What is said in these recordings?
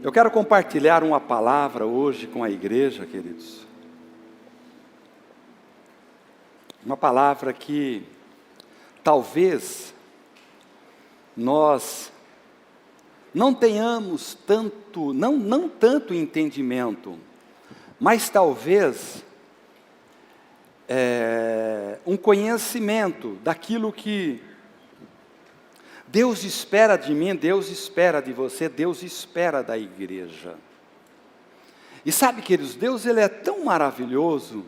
Eu quero compartilhar uma palavra hoje com a igreja, queridos. Uma palavra que talvez nós não tenhamos tanto, não tanto entendimento, mas talvez um conhecimento daquilo que Deus espera de mim, Deus espera de você, Deus espera da igreja. E sabe, queridos, Deus ele é tão maravilhoso,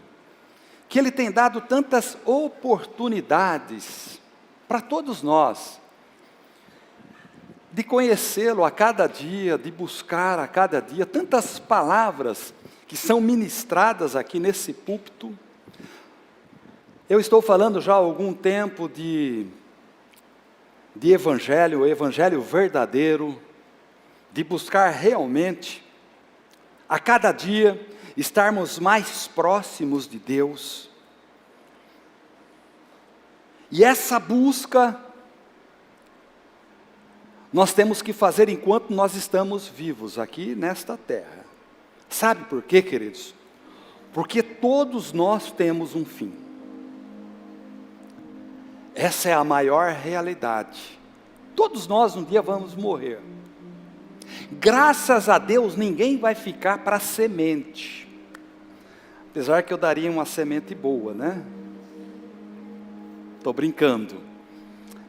que Ele tem dado tantas oportunidades para todos nós, de conhecê-lo a cada dia, de buscar a cada dia, tantas palavras que são ministradas aqui nesse púlpito. Eu estou falando já há algum tempo de evangelho, o evangelho verdadeiro, de buscar realmente, a cada dia, estarmos mais próximos de Deus. E essa busca, nós temos que fazer enquanto nós estamos vivos aqui nesta terra. Sabe por quê, queridos? Porque todos nós temos um fim. Essa é a maior realidade. Todos nós um dia vamos morrer. Graças a Deus ninguém vai ficar para semente. Apesar que eu daria uma semente boa, né? Estou brincando.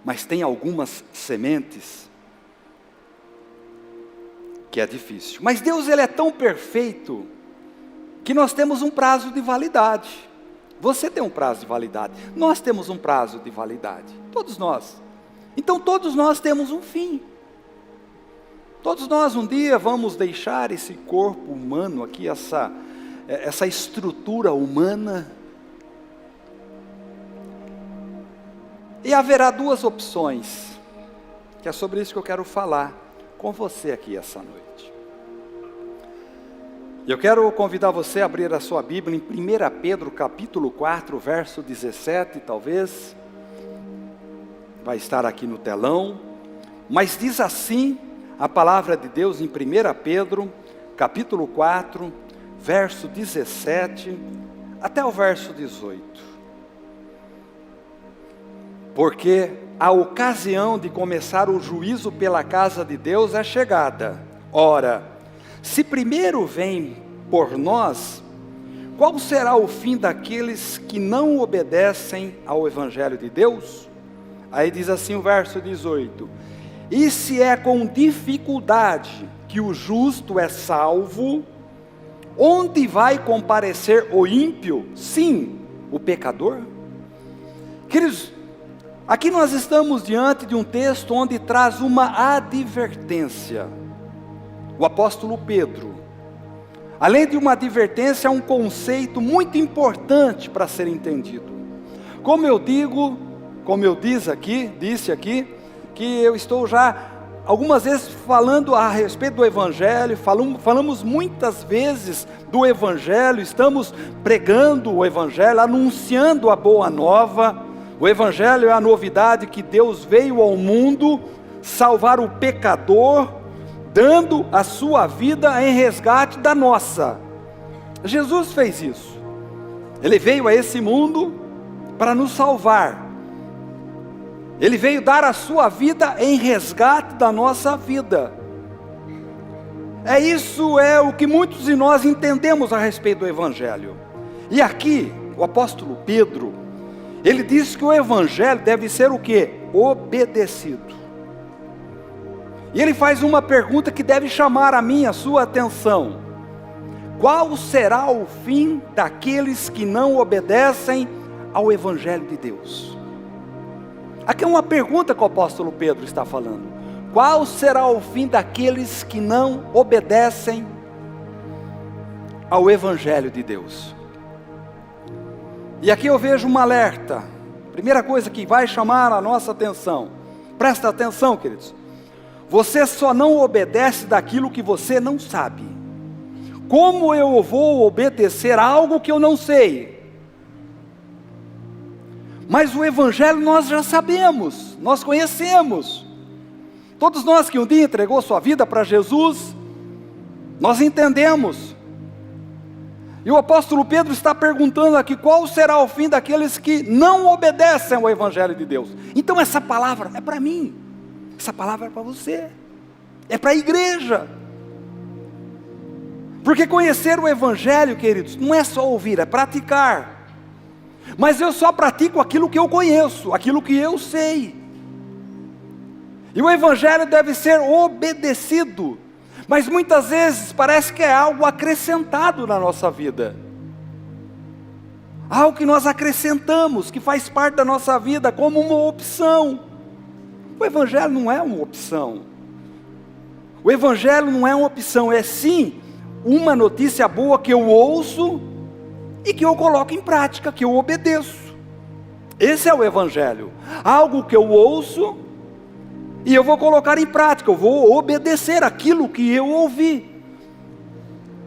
Mas tem algumas sementes que é difícil. Mas Deus ele é tão perfeito que nós temos um prazo de validade. Você tem um prazo de validade. Nós temos um prazo de validade. Todos nós. Então todos nós temos um fim. Todos nós um dia vamos deixar esse corpo humano aqui, essa estrutura humana. E haverá duas opções, que é sobre isso que eu quero falar com você aqui essa noite. Eu quero convidar você a abrir a sua Bíblia em 1 Pedro capítulo 4, verso 17, talvez. Vai estar aqui no telão. Mas diz assim a palavra de Deus em 1 Pedro, capítulo 4, verso 17, até o verso 18. Porque a ocasião de começar o juízo pela casa de Deus é chegada. Ora, se primeiro vem por nós, qual será o fim daqueles que não obedecem ao Evangelho de Deus? Aí diz assim o verso 18. E se é com dificuldade que o justo é salvo, onde vai comparecer o ímpio? Sim, o pecador. Queridos, aqui nós estamos diante de um texto onde traz uma advertência. O apóstolo Pedro, além de uma advertência, é um conceito muito importante para ser entendido. Como eu disse aqui, que eu estou já algumas vezes falando a respeito do Evangelho, falamos muitas vezes do Evangelho, estamos pregando o Evangelho, anunciando a boa nova. O Evangelho é a novidade que Deus veio ao mundo salvar o pecador, dando a sua vida em resgate da nossa. Jesus fez isso. Ele veio a esse mundo para nos salvar. Ele veio dar a sua vida em resgate da nossa vida. Isso é o que muitos de nós entendemos a respeito do Evangelho. E aqui, o apóstolo Pedro, ele diz que o Evangelho deve ser o quê? Obedecido. E ele faz uma pergunta que deve chamar a minha, a sua atenção. Qual será o fim daqueles que não obedecem ao Evangelho de Deus? Aqui é uma pergunta que o apóstolo Pedro está falando. Qual será o fim daqueles que não obedecem ao Evangelho de Deus? E aqui eu vejo um alerta. Primeira coisa que vai chamar a nossa atenção. Presta atenção, queridos. Você só não obedece daquilo que você não sabe. Como eu vou obedecer a algo que eu não sei? Mas o Evangelho nós já sabemos, nós conhecemos. Todos nós que um dia entregou sua vida para Jesus, Nós entendemos. E o apóstolo Pedro está perguntando aqui, qual será o fim daqueles que não obedecem ao Evangelho de Deus? Então essa palavra é para mim, essa palavra é para você, é para a igreja. Porque conhecer o Evangelho, queridos, não é só ouvir, é praticar. Mas eu só pratico aquilo que eu conheço, aquilo que eu sei. E o Evangelho deve ser obedecido. Mas muitas vezes parece que é algo acrescentado na nossa vida. Algo que nós acrescentamos, que faz parte da nossa vida como uma opção. O Evangelho não é uma opção. O Evangelho não é uma opção, é sim uma notícia boa que eu ouço e que eu coloco em prática, que eu obedeço. Esse é o Evangelho. Algo que eu ouço e eu vou colocar em prática, eu vou obedecer aquilo que eu ouvi.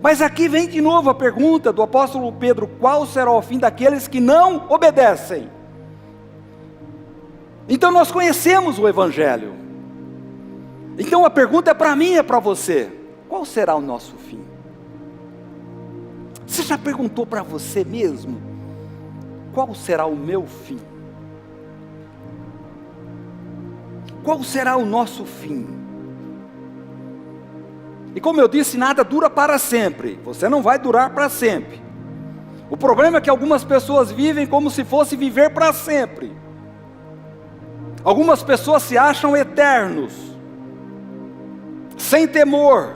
Mas aqui vem de novo a pergunta do apóstolo Pedro: qual será o fim daqueles que não obedecem? Então nós conhecemos o Evangelho. Então a pergunta é para mim, é para você: qual será o nosso fim? Você já perguntou para você mesmo: qual será o meu fim? Qual será o nosso fim? E como eu disse, nada dura para sempre. Você não vai durar para sempre. O problema é que algumas pessoas vivem como se fosse viver para sempre. Algumas pessoas se acham eternos, sem temor,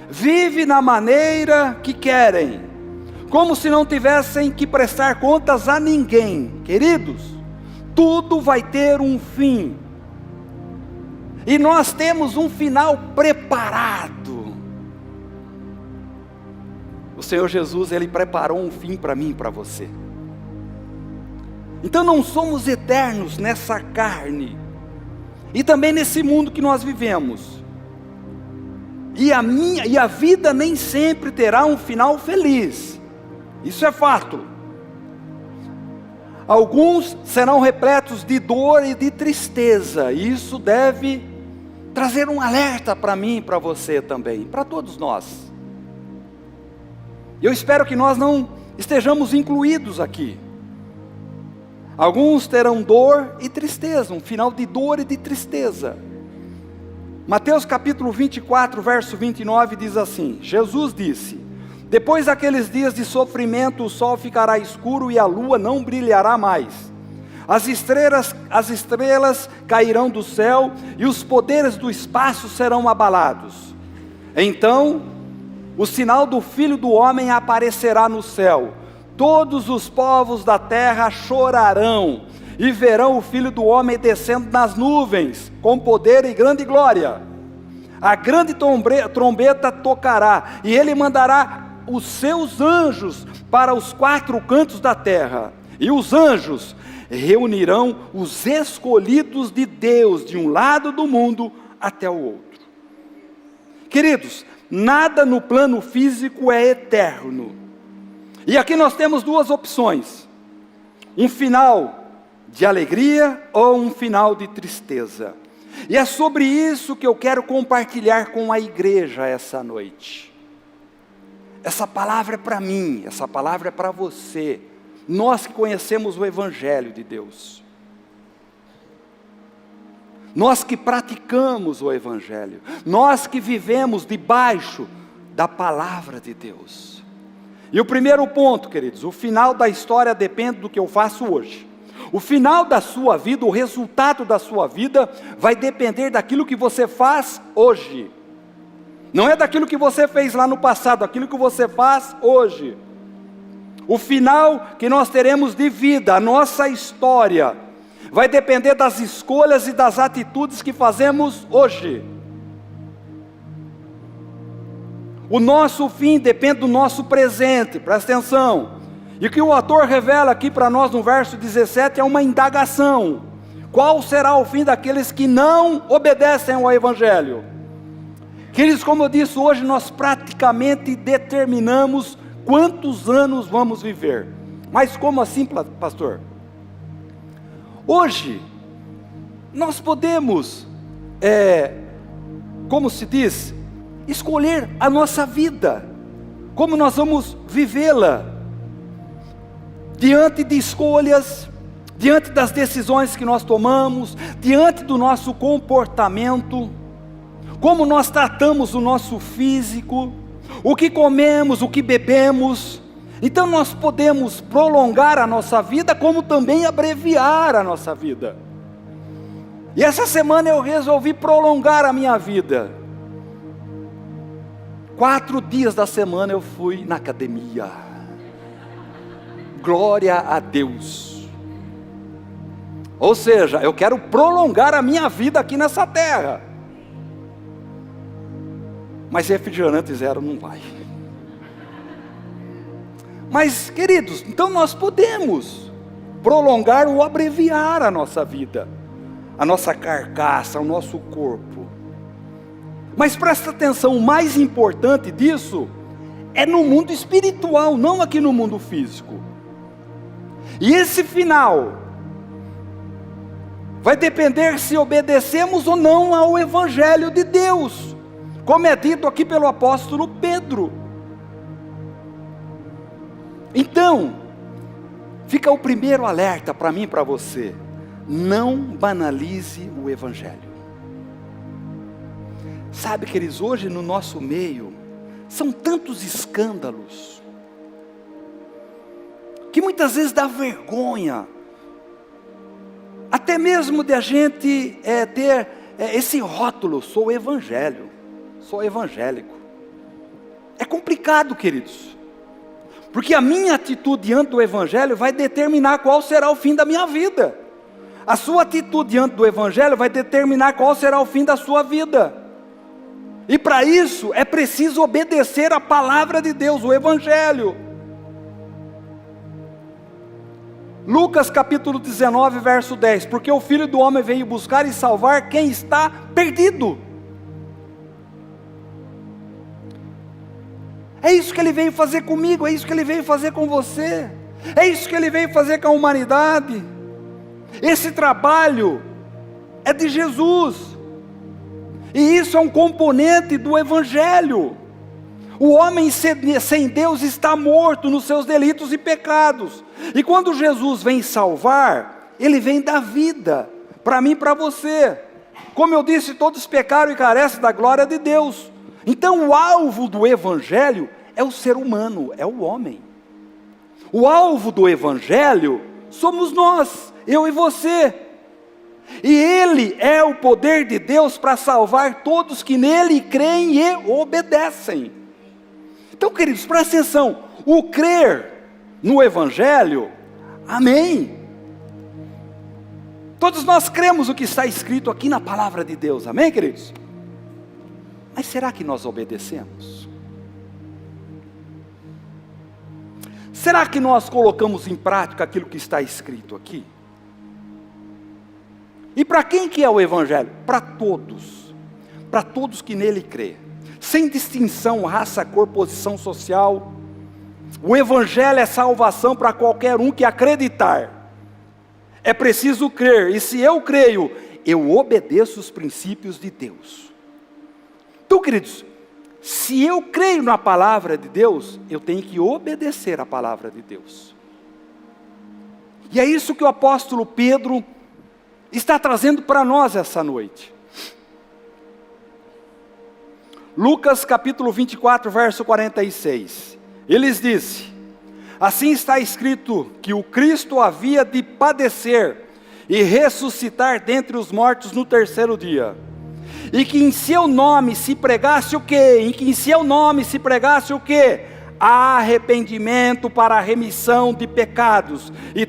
vive na maneira que querem, como se não tivessem que prestar contas a ninguém. Queridos, tudo vai ter um fim. E nós temos um final preparado. O Senhor Jesus, Ele preparou um fim para mim e para você. Então não somos eternos nessa carne. E também nesse mundo que nós vivemos. E a vida nem sempre terá um final feliz. Isso é fato. Alguns serão repletos de dor e de tristeza. E isso deve trazer um alerta para mim e para você também, para todos nós. Eu espero que nós não estejamos incluídos aqui. Alguns terão dor e tristeza, um final de dor e de tristeza. Mateus capítulo 24, verso 29 diz assim: Jesus disse: depois daqueles dias de sofrimento, o sol ficará escuro e a lua não brilhará mais. As estrelas cairão do céu e os poderes do espaço serão abalados. Então, o sinal do Filho do Homem aparecerá no céu. Todos os povos da terra chorarão e verão o Filho do Homem descendo nas nuvens, com poder e grande glória. A grande trombeta tocará, e ele mandará os seus anjos para os quatro cantos da terra. E os anjos reunirão os escolhidos de Deus, de um lado do mundo até o outro. Queridos, nada no plano físico é eterno. E aqui nós temos duas opções: um final de alegria ou um final de tristeza. E é sobre isso que eu quero compartilhar com a igreja essa noite. Essa palavra é para mim, essa palavra é para você. Nós que conhecemos o Evangelho de Deus. Nós que praticamos o Evangelho. Nós que vivemos debaixo da palavra de Deus. E o primeiro ponto, queridos: o final da história depende do que eu faço hoje. O final da sua vida, o resultado da sua vida, vai depender daquilo que você faz hoje. Não é daquilo que você fez lá no passado, daquilo que você faz hoje. O final que nós teremos de vida, a nossa história, vai depender das escolhas e das atitudes que fazemos hoje. O nosso fim depende do nosso presente, presta atenção. E o que o autor revela aqui para nós no verso 17 é uma indagação: qual será o fim daqueles que não obedecem ao Evangelho? Queridos, como eu disse, hoje nós praticamente determinamos quantos anos vamos viver. Mas como assim, pastor? Hoje, nós podemos, como se diz, escolher a nossa vida, como nós vamos vivê-la, diante de escolhas, diante das decisões que nós tomamos, diante do nosso comportamento, como nós tratamos o nosso físico, o que comemos, o que bebemos. Então nós podemos prolongar a nossa vida, como também abreviar a nossa vida. E essa semana eu resolvi prolongar a minha vida. 4 dias da semana eu fui na academia. Glória a Deus. Ou seja, eu quero prolongar a minha vida aqui nessa terra. Mas refrigerante zero não vai. Mas, queridos, então nós podemos prolongar ou abreviar a nossa vida, a nossa carcaça, o nosso corpo. Mas presta atenção, o mais importante disso é no mundo espiritual, não aqui no mundo físico. E esse final vai depender se obedecemos ou não ao Evangelho de Deus, como é dito aqui pelo apóstolo Pedro. Então, fica o primeiro alerta para mim e para você: não banalize o Evangelho. Sabe, queridos, hoje no nosso meio, são tantos escândalos, que muitas vezes dá vergonha, até mesmo de a gente ter esse rótulo: sou evangelho, sou evangélico. É complicado, queridos, porque a minha atitude diante do Evangelho vai determinar qual será o fim da minha vida. A sua atitude diante do Evangelho vai determinar qual será o fim da sua vida. E para isso é preciso obedecer a palavra de Deus, o Evangelho. Lucas capítulo 19, verso 10. Porque o Filho do Homem veio buscar e salvar quem está perdido. É isso que Ele veio fazer comigo, é isso que Ele veio fazer com você, é isso que Ele veio fazer com a humanidade. Esse trabalho é de Jesus, e isso é um componente do Evangelho. O homem sem Deus está morto nos seus delitos e pecados, e quando Jesus vem salvar, Ele vem dar vida, para mim e para você. Como eu disse, todos pecaram e carecem da glória de Deus. Então o alvo do Evangelho é o ser humano, é o homem. O alvo do Evangelho somos nós, eu e você. E Ele é o poder de Deus para salvar todos que nele creem e obedecem. Então, queridos, presta atenção, o crer no Evangelho, amém. Todos nós cremos o que está escrito aqui na palavra de Deus, amém, queridos? Mas será que nós obedecemos? Será que nós colocamos em prática aquilo que está escrito aqui? E para quem que é o Evangelho? Para todos que nele crê, sem distinção, raça, cor, posição social. O Evangelho é salvação para qualquer um que acreditar. É preciso crer, e se eu creio, eu obedeço os princípios de Deus. Então, queridos, se eu creio na palavra de Deus, eu tenho que obedecer a palavra de Deus. E é isso que o apóstolo Pedro está trazendo para nós essa noite. Lucas capítulo 24, verso 46. Ele disse: assim está escrito que o Cristo havia de padecer e ressuscitar dentre os mortos no terceiro dia. E que em seu nome se pregasse o quê? E que em seu nome se pregasse o quê? Arrependimento para a remissão de pecados, e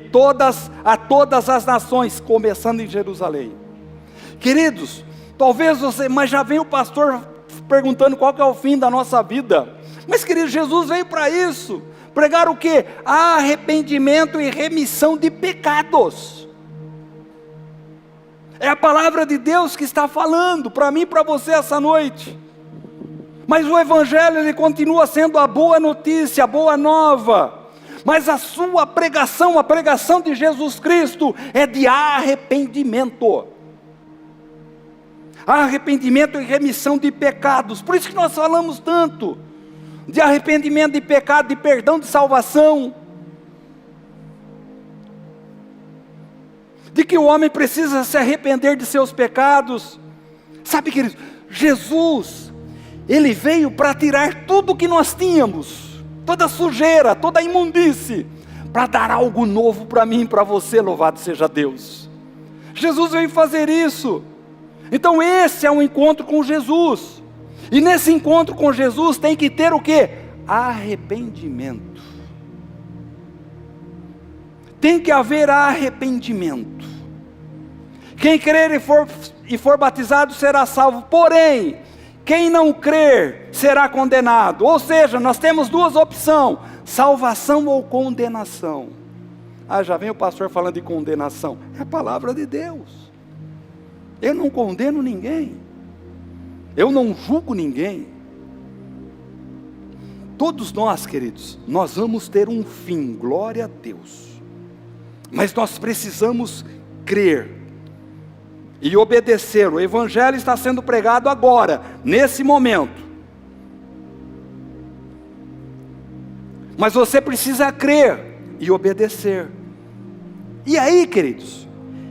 a todas as nações, começando em Jerusalém. Queridos, talvez você, mas já vem o pastor perguntando qual que é o fim da nossa vida. Mas, querido, Jesus veio para isso, pregar o quê? Arrependimento e remissão de pecados. É a palavra de Deus que está falando para mim e para você essa noite. Mas o Evangelho, ele continua sendo a boa notícia, a boa nova. Mas a sua pregação, a pregação de Jesus Cristo, é de arrependimento. Há arrependimento e remissão de pecados. Por isso que nós falamos tanto de arrependimento de pecado, de perdão, de salvação. De que o homem precisa se arrepender de seus pecados. Sabe, queridos, Jesus, Ele veio para tirar tudo que nós tínhamos, toda sujeira, toda imundície, para dar algo novo para mim e para você, louvado seja Deus. Jesus veio fazer isso. Então esse é um encontro com Jesus. E nesse encontro com Jesus tem que ter o quê? Arrependimento. Tem que haver arrependimento. Quem crer e for batizado será salvo, porém, quem não crer será condenado. Ou seja, nós temos duas opções: salvação ou condenação. Já vem o pastor falando de condenação. É a palavra de Deus. Eu não condeno ninguém. Eu não julgo ninguém. Todos nós, queridos, nós vamos ter um fim, glória a Deus. Mas nós precisamos crer e obedecer. O Evangelho está sendo pregado agora, nesse momento. Mas você precisa crer e obedecer. E aí, queridos,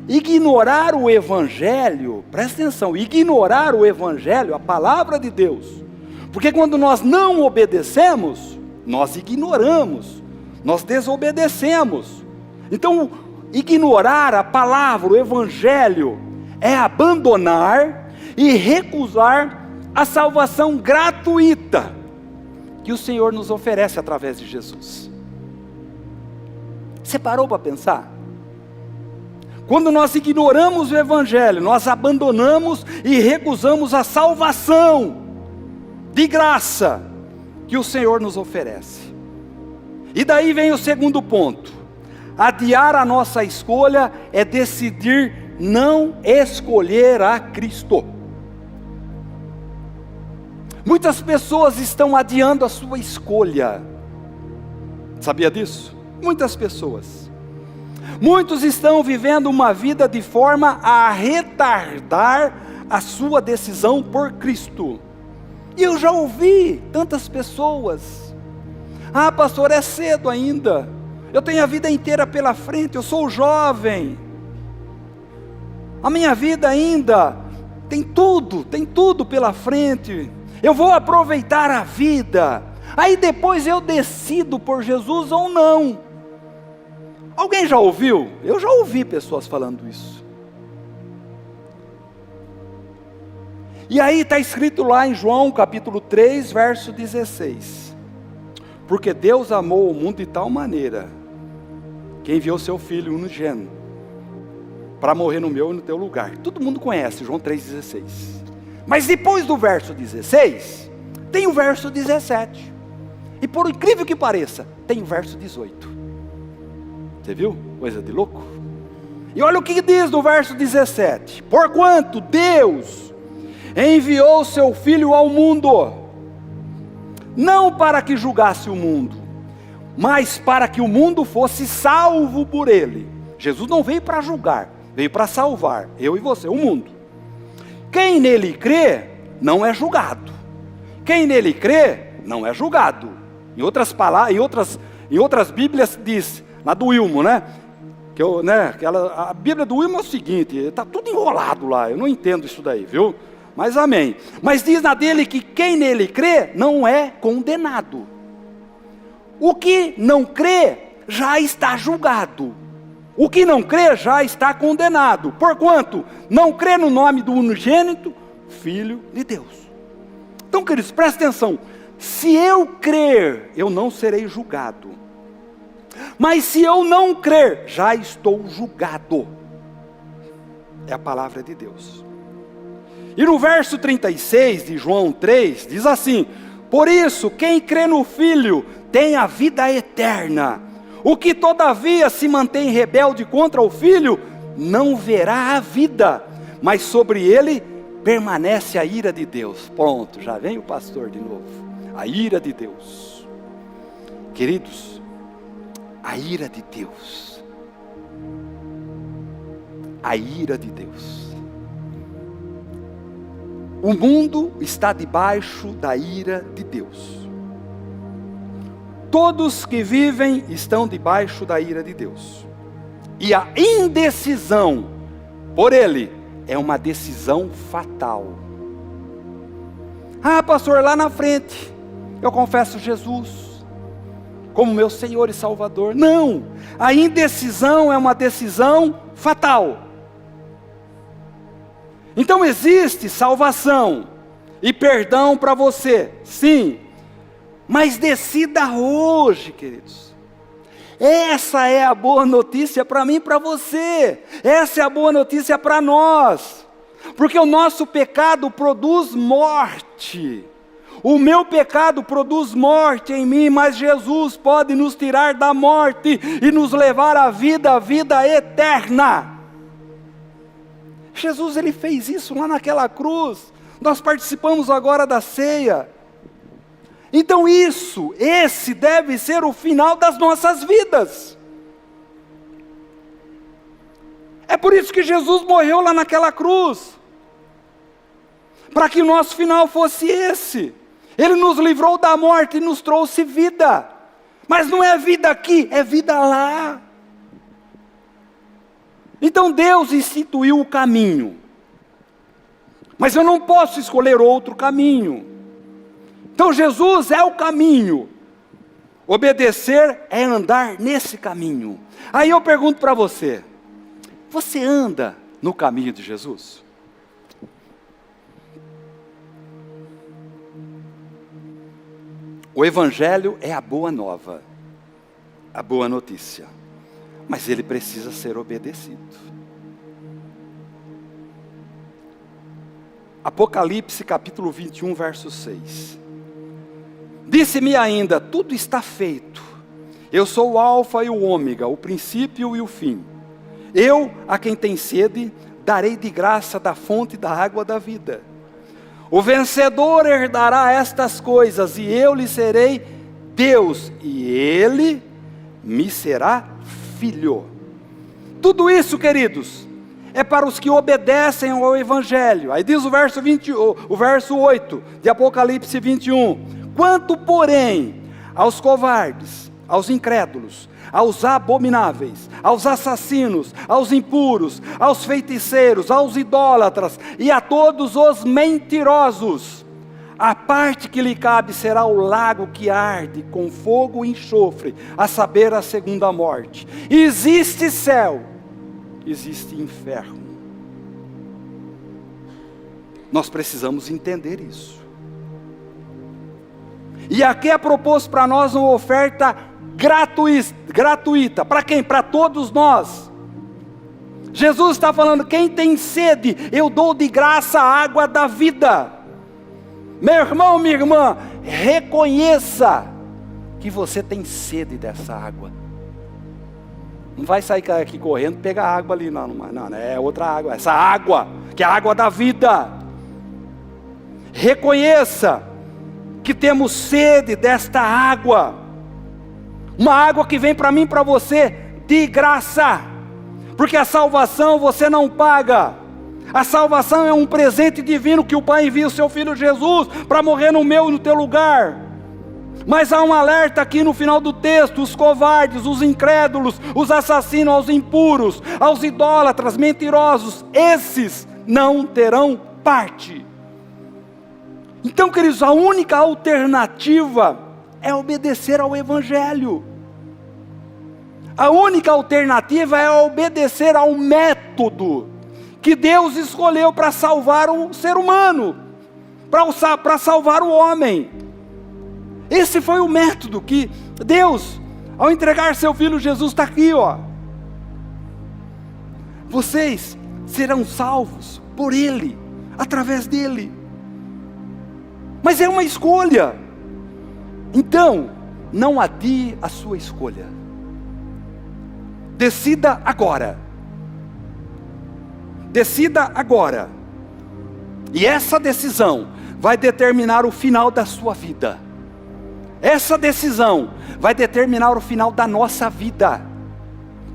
ignorar o Evangelho, presta atenção, ignorar o Evangelho, a palavra de Deus, porque quando nós não obedecemos, nós ignoramos, nós desobedecemos. Então, ignorar a palavra, o Evangelho, é abandonar e recusar a salvação gratuita que o Senhor nos oferece através de Jesus. Você parou para pensar? Quando nós ignoramos o Evangelho, nós abandonamos e recusamos a salvação de graça que o Senhor nos oferece. E daí vem o segundo ponto: adiar a nossa escolha é decidir não escolher a Cristo. Muitas pessoas estão adiando a sua escolha. Sabia disso? Muitas pessoas. Muitos estão vivendo uma vida de forma a retardar a sua decisão por Cristo. E eu já ouvi tantas pessoas: pastor, é cedo ainda, eu tenho a vida inteira pela frente, eu sou jovem, a minha vida ainda tem tudo pela frente, eu vou aproveitar a vida, aí depois eu decido por Jesus ou não. Alguém já ouviu? Eu já ouvi pessoas falando isso. E aí está escrito lá em João capítulo 3, verso 16: porque Deus amou o mundo de tal maneira, que enviou seu Filho unigênito, para morrer no meu e no teu lugar. Todo mundo conhece João 3,16. Mas depois do verso 16, tem o verso 17. E por incrível que pareça, tem o verso 18. Você viu? Coisa de louco. E olha o que diz no verso 17: porquanto Deus enviou seu Filho ao mundo, não para que julgasse o mundo, mas para que o mundo fosse salvo por ele. Jesus não veio para julgar, veio para salvar, eu e você, o mundo. Quem nele crê, não é julgado. Quem nele crê, não é julgado. Em outras palavras, em outras Bíblias diz, na do Wilmo, né? A Bíblia do Wilmo é o seguinte, está tudo enrolado lá, eu não entendo isso daí, viu? Mas amém. Mas diz na dele que quem nele crê, não é condenado. O que não crê, já está julgado. O que não crê, já está condenado. Porquanto não crê no nome do unigênito Filho de Deus. Então, queridos, presta atenção. Se eu crer, eu não serei julgado. Mas se eu não crer, já estou julgado. É a palavra de Deus. E no verso 36 de João 3, diz assim: por isso, quem crê no Filho tem a vida eterna. O que todavia se mantém rebelde contra o Filho, não verá a vida, mas sobre ele permanece a ira de Deus. Pronto, já vem o pastor de novo. A ira de Deus. Queridos, a ira de Deus. A ira de Deus. O mundo está debaixo da ira de Deus. Todos que vivem estão debaixo da ira de Deus. E a indecisão por Ele é uma decisão fatal. Ah, pastor, lá na frente eu confesso Jesus como meu Senhor e Salvador. Não, a indecisão é uma decisão fatal. Então existe salvação e perdão para você, sim, mas decida hoje, queridos. Essa é a boa notícia para mim e para você. Essa é a boa notícia para nós. Porque o nosso pecado produz morte. O meu pecado produz morte em mim, mas Jesus pode nos tirar da morte e nos levar à vida eterna. Jesus, Ele fez isso lá naquela cruz. Nós participamos agora da ceia. Então esse deve ser o final das nossas vidas. É por isso que Jesus morreu lá naquela cruz. Para que o nosso final fosse esse. Ele nos livrou da morte e nos trouxe vida. Mas não é vida aqui, é vida lá. Então Deus instituiu o caminho. Mas eu não posso escolher outro caminho. Então Jesus é o caminho. Obedecer é andar nesse caminho. Aí eu pergunto para você: você anda no caminho de Jesus? O Evangelho é a boa nova, a boa notícia, mas ele precisa ser obedecido. Apocalipse capítulo 21, verso 6. Disse-me ainda: tudo está feito. Eu sou o alfa e o ômega, o princípio e o fim. Eu, a quem tem sede, darei de graça da fonte da água da vida. O vencedor herdará estas coisas, e eu lhe serei Deus, e ele me será filho. Tudo isso, queridos, é para os que obedecem ao Evangelho. Aí diz o verso 8 de Apocalipse 21. Quanto, porém, aos covardes, aos incrédulos, aos abomináveis, aos assassinos, aos impuros, aos feiticeiros, aos idólatras e a todos os mentirosos, a parte que lhe cabe será o lago que arde com fogo e enxofre, a saber, a segunda morte. Existe céu, existe inferno. Nós precisamos entender isso. E aqui é proposto para nós uma oferta gratuita. Para quem? Para todos nós. Jesus está falando: quem tem sede, eu dou de graça a água da vida. Meu irmão, minha irmã, reconheça que você tem sede dessa água. Não vai sair aqui correndo e pegar água ali, não, é outra água. Essa água, que é a água da vida. Reconheça que temos sede desta água, uma água que vem para mim e para você de graça, porque a salvação você não paga, a salvação é um presente divino que o Pai envia o seu Filho Jesus para morrer no meu e no teu lugar. Mas há um alerta aqui no final do texto: os covardes, os incrédulos, os assassinos, aos impuros, aos idólatras, mentirosos, esses não terão parte. Então, queridos, a única alternativa é obedecer ao Evangelho. A única alternativa é obedecer ao método que Deus escolheu para salvar o ser humano, para salvar o homem. Esse foi o método que Deus, ao entregar seu Filho Jesus, está aqui, ó. Vocês serão salvos por Ele, através dEle. Mas é uma escolha. Então, não adie a sua escolha. Decida agora. Decida agora. E essa decisão vai determinar o final da sua vida. Essa decisão vai determinar o final da nossa vida.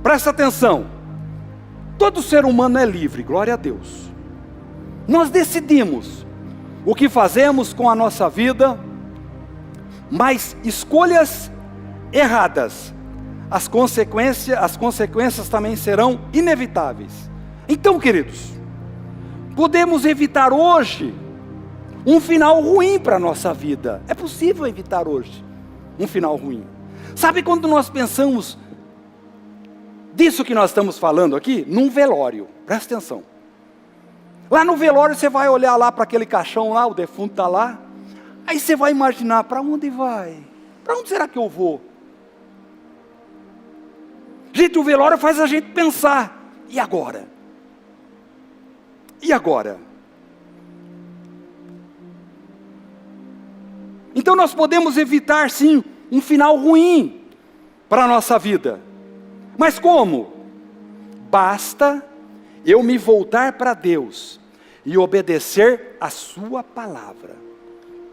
Presta atenção. Todo ser humano é livre, glória a Deus. Nós decidimos o que fazemos com a nossa vida, mas escolhas erradas, as consequências também serão inevitáveis. Então, queridos, podemos evitar hoje um final ruim para a nossa vida. É possível evitar hoje um final ruim. Sabe quando nós pensamos disso que nós estamos falando aqui? Num velório, presta atenção. Lá no velório você vai olhar lá para aquele caixão lá, o defunto está lá. Aí você vai imaginar, para onde vai? Para onde será que eu vou? Gente, o velório faz a gente pensar, e agora? E agora? Então nós podemos evitar sim um final ruim para a nossa vida. Mas como? Basta eu me voltar para Deus e obedecer a sua palavra.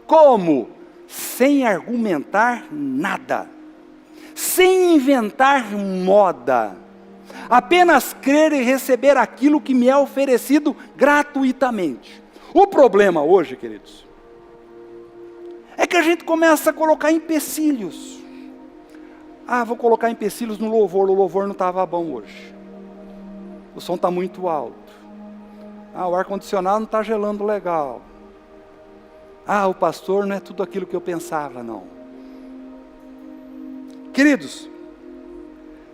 Como? Sem argumentar nada, sem inventar moda, apenas crer e receber aquilo que me é oferecido gratuitamente. O problema hoje, queridos, é que a gente começa a colocar empecilhos. Vou colocar empecilhos no louvor, o louvor não estava bom hoje. O som está muito alto. O ar-condicionado não está gelando legal. O pastor não é tudo aquilo que eu pensava, não. Queridos,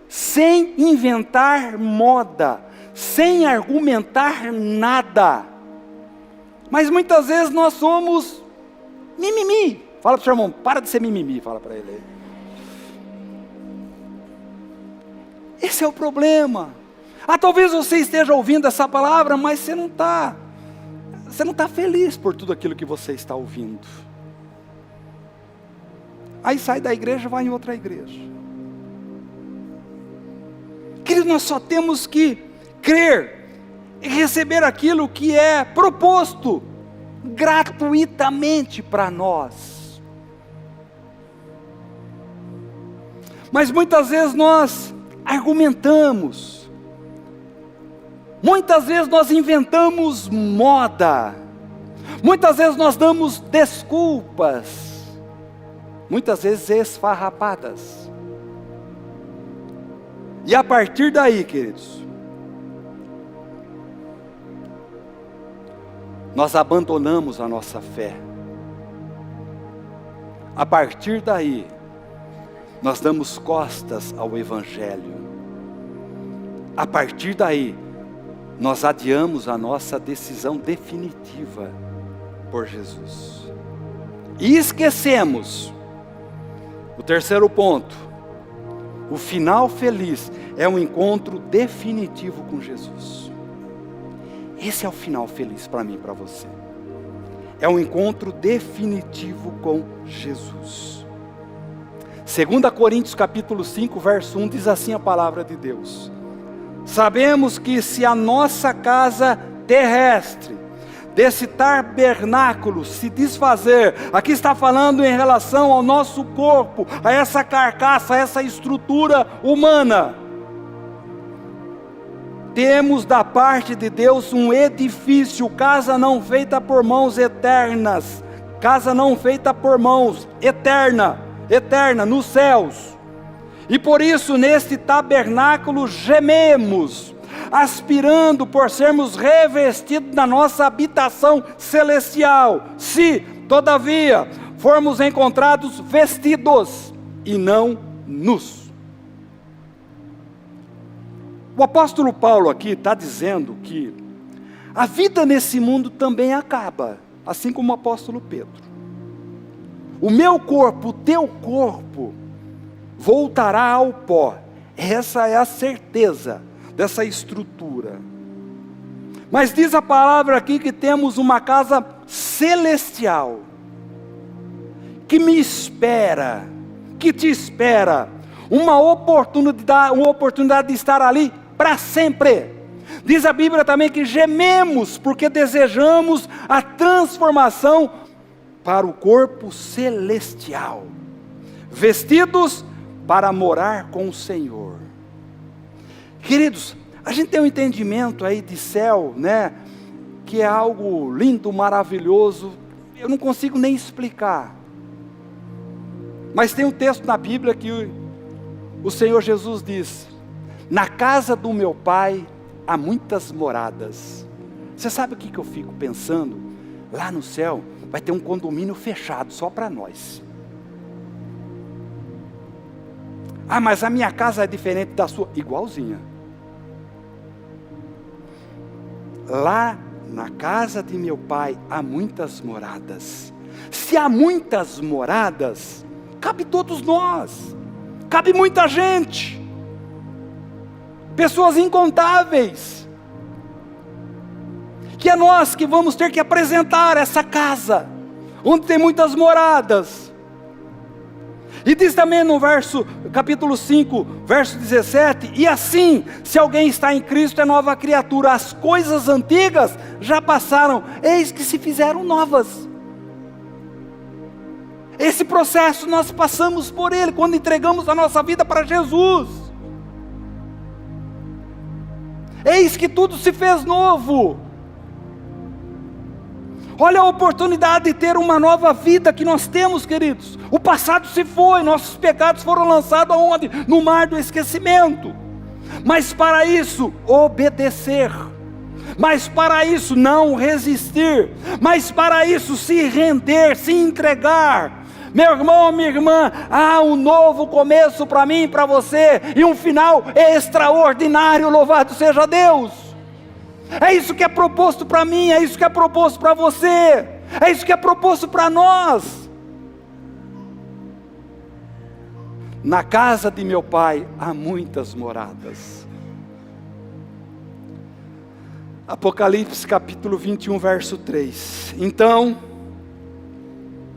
sem inventar moda, sem argumentar nada, mas muitas vezes nós somos mimimi. Fala para o seu irmão, para de ser mimimi, fala para ele aí. Esse é o problema. Talvez você esteja ouvindo essa palavra, mas você não está feliz por tudo aquilo que você está ouvindo. Aí sai da igreja e vai em outra igreja. Querido, nós só temos que crer e receber aquilo que é proposto gratuitamente para nós. Mas muitas vezes nós argumentamos, muitas vezes nós inventamos moda, muitas vezes nós damos desculpas, muitas vezes esfarrapadas. E a partir daí, queridos, nós abandonamos a nossa fé. A partir daí, nós damos costas ao Evangelho. A partir daí, nós adiamos a nossa decisão definitiva por Jesus. E esquecemos o terceiro ponto. O final feliz é um encontro definitivo com Jesus. Esse é o final feliz para mim e para você. É um encontro definitivo com Jesus. 2 Coríntios capítulo 5, verso 1, diz assim a palavra de Deus: sabemos que se a nossa casa terrestre, desse tabernáculo se desfazer, aqui está falando em relação ao nosso corpo, a essa carcaça, a essa estrutura humana, temos da parte de Deus um edifício, casa não feita por mãos eternas, casa não feita por mãos, eterna nos céus. E por isso neste tabernáculo gememos, aspirando por sermos revestidos da nossa habitação celestial, se, todavia, formos encontrados vestidos e não nus. O apóstolo Paulo aqui está dizendo que a vida nesse mundo também acaba, assim como o apóstolo Pedro. O meu corpo, o teu corpo, voltará ao pó. Essa é a certeza dessa estrutura. Mas diz a palavra aqui que temos uma casa celestial, que me espera, que te espera, uma oportunidade de estar ali para sempre. Diz a Bíblia também que gememos, porque desejamos a transformação para o corpo celestial, vestidos para morar com o Senhor. Queridos, a gente tem um entendimento aí de céu, né? Que é algo lindo, maravilhoso, eu não consigo nem explicar. Mas tem um texto na Bíblia que o Senhor Jesus diz: na casa do meu Pai há muitas moradas. Você sabe o que eu fico pensando? Lá no céu vai ter um condomínio fechado só para nós. Ah, mas a minha casa é diferente da sua. Igualzinha. Lá na casa de meu Pai há muitas moradas. Se há muitas moradas, cabe todos nós. Cabe muita gente. Pessoas incontáveis. Que é nós que vamos ter que apresentar essa casa, onde tem muitas moradas. E diz também no capítulo 5, verso 17, e assim, se alguém está em Cristo, é nova criatura, as coisas antigas já passaram, eis que se fizeram novas. Esse processo nós passamos por ele, quando entregamos a nossa vida para Jesus. Eis que tudo se fez novo. Olha a oportunidade de ter uma nova vida que nós temos, queridos. O passado se foi, nossos pecados foram lançados aonde? No mar do esquecimento. Mas para isso, obedecer. Mas para isso, não resistir. Mas para isso, se render, se entregar. Meu irmão, minha irmã, há um novo começo para mim e para você. E um final extraordinário, louvado seja Deus. É isso que é proposto para mim, é isso que é proposto para você, é isso que é proposto para nós. Na casa de meu Pai há muitas moradas. Apocalipse capítulo 21, verso 3. Então,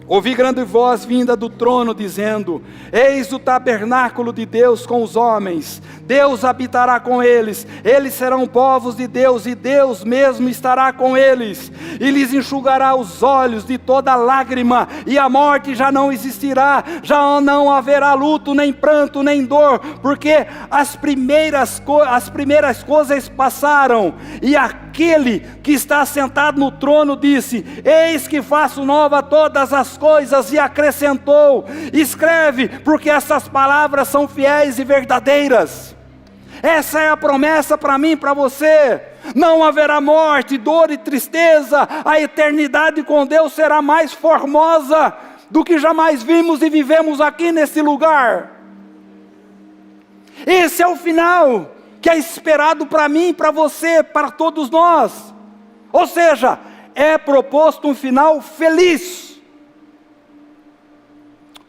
ouvi grande voz vinda do trono dizendo: eis o tabernáculo de Deus com os homens, Deus habitará com eles, eles serão povos de Deus, e Deus mesmo estará com eles, e lhes enxugará os olhos de toda lágrima, e a morte já não existirá, já não haverá luto, nem pranto, nem dor, porque as primeiras coisas passaram. E aquele que está sentado no trono disse: eis que faço nova todas as coisas, e acrescentou: escreve, porque essas palavras são fiéis e verdadeiras. Essa é a promessa para mim e para você. Não haverá morte, dor e tristeza. A eternidade com Deus será mais formosa do que jamais vimos e vivemos aqui nesse lugar. Esse é o final que é esperado para mim e para você, para todos nós. Ou seja, é proposto um final feliz.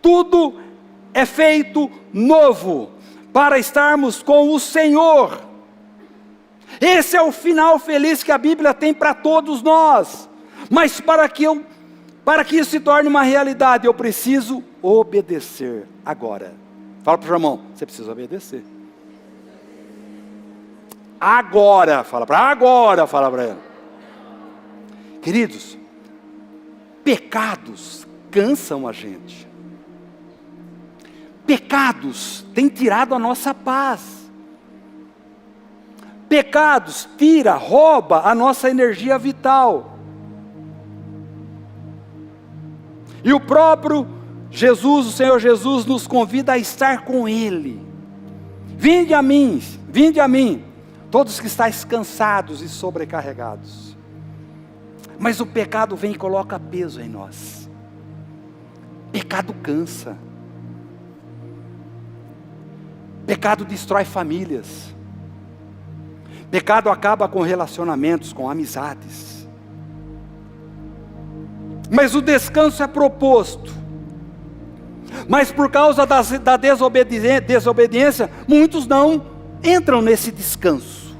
Tudo é feito novo para estarmos com o Senhor. Esse é o final feliz que a Bíblia tem para todos nós. Mas para que isso se torne uma realidade, eu preciso obedecer agora. Fala para o irmão, você precisa obedecer. Agora, fala para ele. Queridos, pecados cansam a gente. Pecados têm tirado a nossa paz. Pecados rouba a nossa energia vital. E o próprio Jesus, o Senhor Jesus, nos convida a estar com Ele. Vinde a mim, todos que estáis cansados e sobrecarregados. Mas o pecado vem e coloca peso em nós. Pecado cansa. Pecado destrói famílias. Pecado acaba com relacionamentos, com amizades. Mas o descanso é proposto. Mas por causa da desobediência, muitos não entram nesse descanso.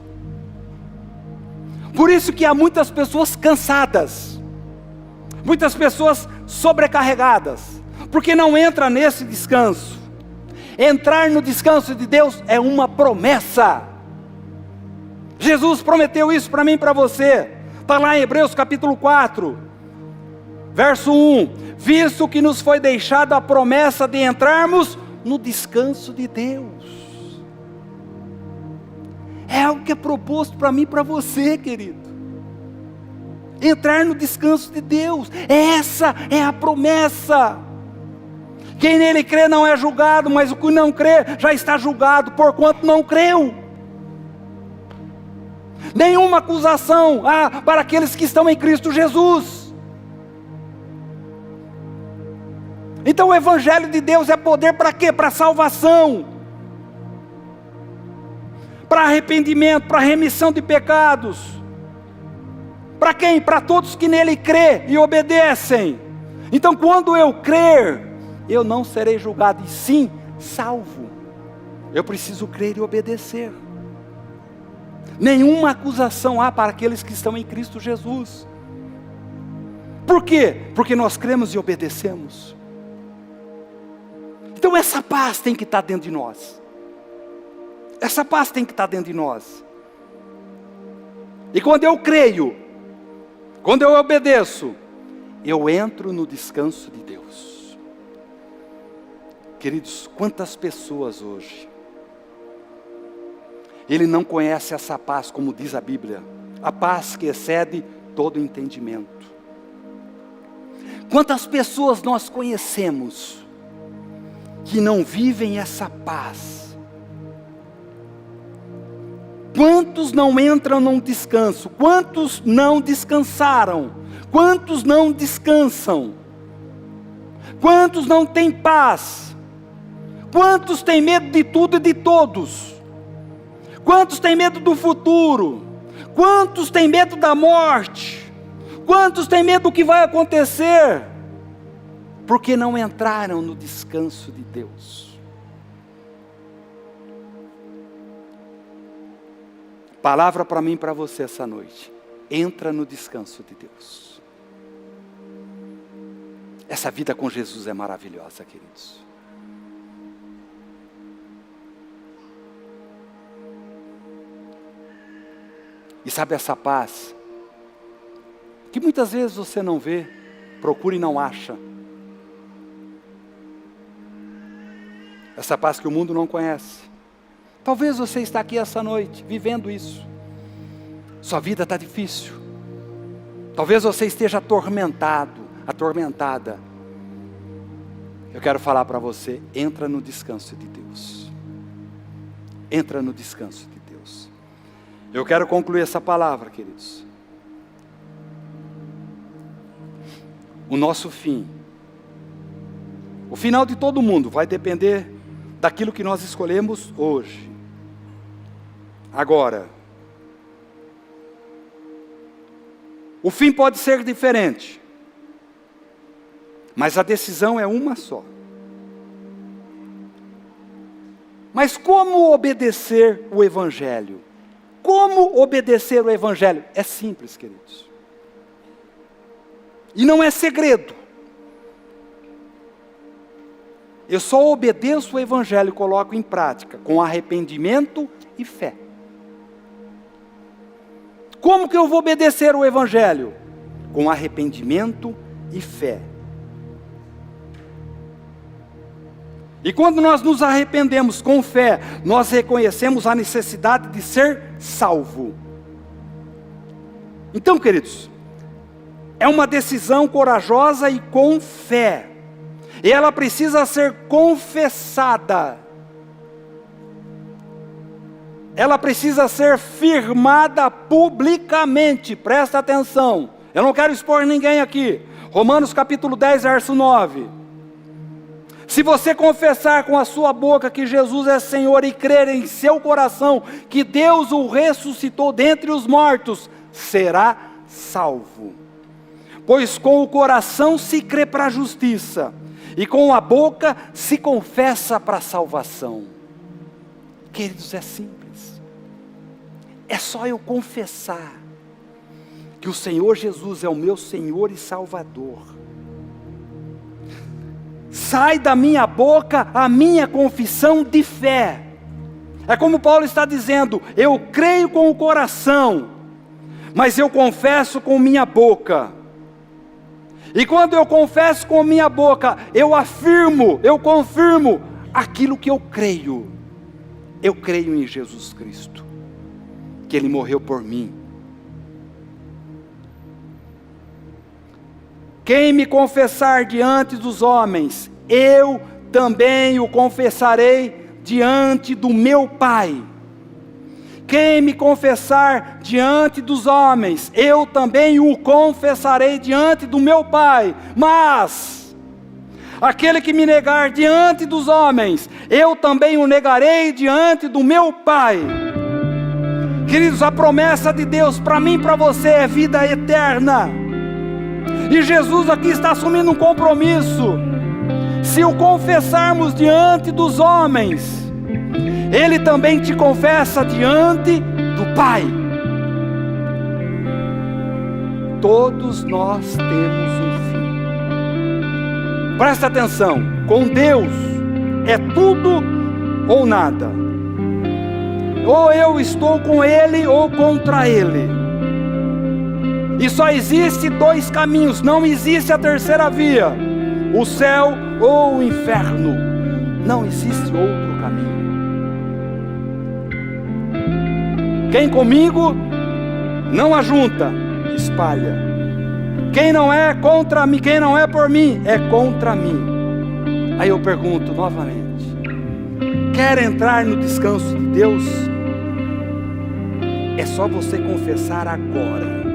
Por isso que há muitas pessoas cansadas, muitas pessoas sobrecarregadas, porque não entram nesse descanso. Entrar no descanso de Deus é uma promessa. Jesus prometeu isso para mim e para você. Está lá em Hebreus capítulo 4, verso 1. Visto que nos foi deixada a promessa de entrarmos no descanso de Deus. É algo que é proposto para mim e para você, querido. Entrar no descanso de Deus. Essa é a promessa. Quem nele crê não é julgado, mas o que não crê já está julgado, porquanto não creu. Nenhuma acusação há para aqueles que estão em Cristo Jesus. Então o Evangelho de Deus é poder para quê? Para salvação, para arrependimento, para remissão de pecados. Para quem? Para todos que nele crê e obedecem. Então quando eu crer, eu não serei julgado, e sim salvo. Eu preciso crer e obedecer. Nenhuma acusação há para aqueles que estão em Cristo Jesus. Por quê? Porque nós cremos e obedecemos. Então essa paz tem que estar dentro de nós. Essa paz tem que estar dentro de nós. E quando eu creio, quando eu obedeço, eu entro no descanso de Deus. Queridos, quantas pessoas hoje, ele não conhece essa paz, como diz a Bíblia, a paz que excede todo entendimento. Quantas pessoas nós conhecemos que não vivem essa paz? Quantos não entram num descanso? Quantos não descansaram? Quantos não descansam? Quantos não têm paz? Quantos têm medo de tudo e de todos? Quantos têm medo do futuro? Quantos têm medo da morte? Quantos têm medo do que vai acontecer? Porque não entraram no descanso de Deus. Palavra para mim e para você essa noite. Entra no descanso de Deus. Essa vida com Jesus é maravilhosa, queridos. E sabe essa paz, que muitas vezes você não vê, procura e não acha. Essa paz que o mundo não conhece. Talvez você está aqui essa noite, vivendo isso. Sua vida está difícil. Talvez você esteja atormentado, atormentada. Eu quero falar para você, entra no descanso de Deus. Entra no descanso de Deus. Eu quero concluir essa palavra, queridos. O nosso fim, o final de todo mundo vai depender daquilo que nós escolhemos hoje. Agora, o fim pode ser diferente, mas a decisão é uma só. Mas como obedecer o Evangelho? Como obedecer o Evangelho? É simples, queridos. E não é segredo. Eu só obedeço o Evangelho e coloco em prática, com arrependimento e fé. Como que eu vou obedecer o Evangelho? Com arrependimento e fé. E quando nós nos arrependemos com fé, nós reconhecemos a necessidade de ser salvo. Então, queridos, é uma decisão corajosa e com fé. E ela precisa ser confessada. Ela precisa ser firmada publicamente. Presta atenção. Eu não quero expor ninguém aqui. Romanos capítulo 10, verso 9. Se você confessar com a sua boca que Jesus é Senhor e crer em seu coração que Deus o ressuscitou dentre os mortos, será salvo. Pois com o coração se crê para a justiça, e com a boca se confessa para a salvação. Queridos, é simples. É só eu confessar que o Senhor Jesus é o meu Senhor e Salvador. Sai da minha boca a minha confissão de fé. É como Paulo está dizendo, eu creio com o coração, mas eu confesso com minha boca. E quando eu confesso com minha boca, eu afirmo, eu confirmo aquilo que eu creio. Eu creio em Jesus Cristo, que Ele morreu por mim. Quem me confessar diante dos homens, eu também o confessarei diante do meu Pai. Quem me confessar diante dos homens, eu também o confessarei diante do meu Pai. Mas aquele que me negar diante dos homens, eu também o negarei diante do meu Pai. Queridos, a promessa de Deus para mim e para você é vida eterna. E Jesus aqui está assumindo um compromisso. Se o confessarmos diante dos homens, Ele também te confessa diante do Pai. Todos nós temos um fim. Presta atenção, com Deus é tudo ou nada. Ou eu estou com Ele ou contra Ele. E só existe dois caminhos, não existe a terceira via: o céu ou o inferno. Não existe outro caminho. Quem comigo não ajunta, espalha. Quem não é contra mim, quem não é por mim, é contra mim. Aí eu pergunto novamente: quer entrar no descanso de Deus? É só você confessar agora.